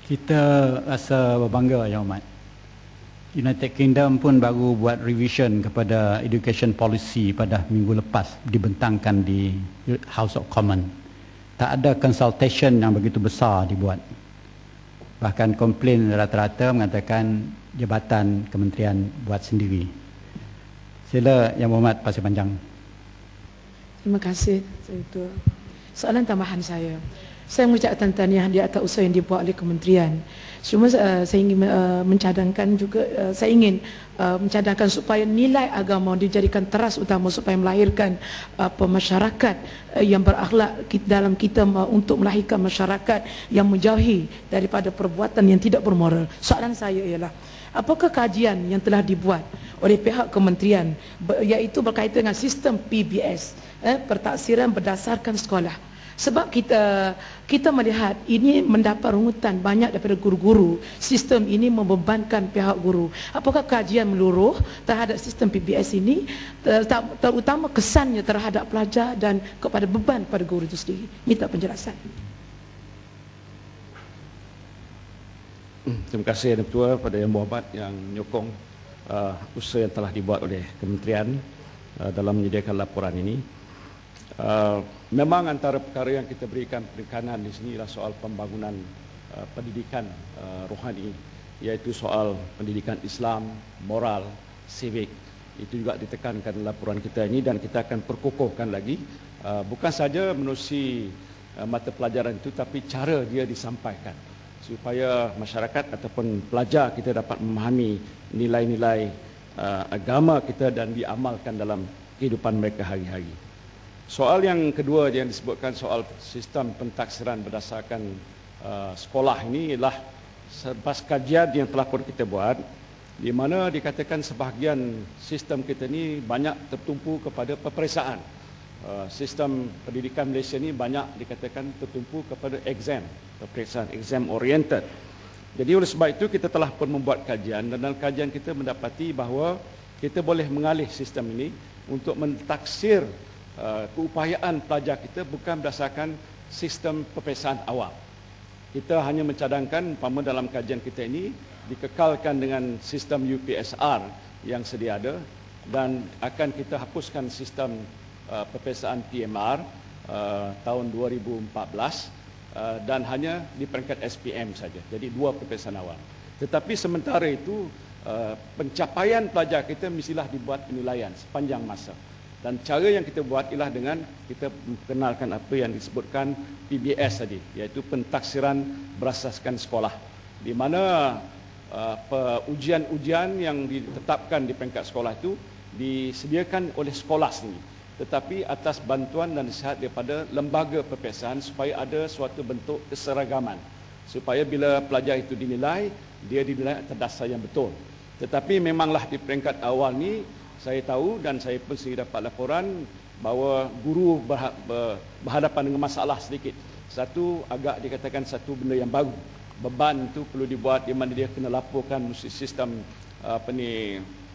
Kita rasa berbangga, Yang Amat. United Kingdom pun baru buat revision kepada education policy pada minggu lepas, dibentangkan di House of Commons. Tak ada consultation yang begitu besar dibuat. Bahkan komplain rata-rata mengatakan jabatan kementerian buat sendiri. Sila Yang Berhormat Pasir Panjang. Terima kasih. Itu soalan tambahan saya. Saya mengucapkan tahniah di atas usaha yang dibuat oleh kementerian. Cuma saya ingin mencadangkan juga, saya ingin mencadangkan supaya nilai agama dijadikan teras utama supaya melahirkan masyarakat yang berakhlak dalam kita untuk melahirkan masyarakat yang menjauhi daripada perbuatan yang tidak bermoral. Soalan saya ialah, apakah kajian yang telah dibuat oleh pihak kementerian iaitu berkaitan dengan sistem PBS, pertaksiran berdasarkan sekolah? Sebab kita melihat ini mendapat rungutan banyak daripada guru-guru. Sistem ini membebankan pihak guru. Apakah kajian menyeluruh terhadap sistem PBS ini, terutama kesannya terhadap pelajar dan kepada beban pada guru itu sendiri? Minta penjelasan. Terima kasih Yang Ketua pada Yang Berhormat yang menyokong usaha yang telah dibuat oleh kementerian dalam menyediakan laporan ini. Memang antara perkara yang kita berikan penekanan di sini ialah soal pembangunan pendidikan rohani, iaitu soal pendidikan Islam, moral, civic. Itu juga ditekankan dalam laporan kita ini dan kita akan perkukuhkan lagi, bukan saja menerusi mata pelajaran itu, tapi cara dia disampaikan supaya masyarakat ataupun pelajar kita dapat memahami nilai-nilai agama kita dan diamalkan dalam kehidupan mereka hari-hari. Soal yang kedua yang disebutkan soal sistem pentaksiran berdasarkan sekolah ini ialah selepas kajian yang telah pun kita buat, di mana dikatakan sebahagian sistem kita ni banyak tertumpu kepada peperiksaan. Sistem pendidikan Malaysia ni banyak dikatakan tertumpu kepada exam, peperiksaan, exam oriented. Jadi oleh sebab itu kita telah pun membuat kajian dan dalam kajian kita mendapati bahawa kita boleh mengalih sistem ini untuk mentaksir keupayaan pelajar kita bukan berdasarkan sistem peperiksaan awal. Kita hanya mencadangkan umpama dalam kajian kita ini dikekalkan dengan sistem UPSR yang sedia ada dan akan kita hapuskan sistem peperiksaan PMR tahun 2014 dan hanya di peringkat SPM saja. Jadi 2 peperiksaan awal. Tetapi sementara itu pencapaian pelajar kita mestilah dibuat penilaian sepanjang masa. Dan cara yang kita buat ialah dengan kita mengenalkan apa yang disebutkan PBS tadi, iaitu pentaksiran berasaskan sekolah, di mana ujian-ujian yang ditetapkan di peringkat sekolah itu disediakan oleh sekolah sendiri, tetapi atas bantuan dan nasihat daripada lembaga peperiksaan supaya ada suatu bentuk keseragaman, supaya bila pelajar itu dinilai, dia dinilai atas dasar yang betul. Tetapi memanglah di peringkat awal ni saya tahu dan saya pun sendiri dapat laporan bahawa guru berhadapan dengan masalah sedikit. Satu, agak dikatakan satu benda yang baru. Beban itu perlu dibuat di mana dia kena laporkan sistem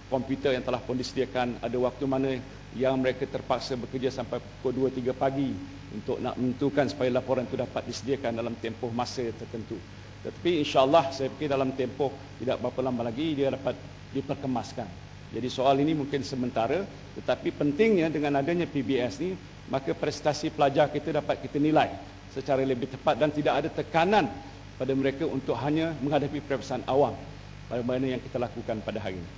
komputer yang telah pun disediakan. Ada waktu mana yang mereka terpaksa bekerja sampai pukul 2-3 pagi untuk nak menentukan supaya laporan itu dapat disediakan dalam tempoh masa tertentu. Tetapi insya-Allah saya fikir dalam tempoh tidak berapa lama lagi dia dapat diperkemaskan. Jadi soal ini mungkin sementara, tetapi pentingnya dengan adanya PBS ni, maka prestasi pelajar kita dapat kita nilai secara lebih tepat dan tidak ada tekanan pada mereka untuk hanya menghadapi peperiksaan awam pada mana yang kita lakukan pada hari ini.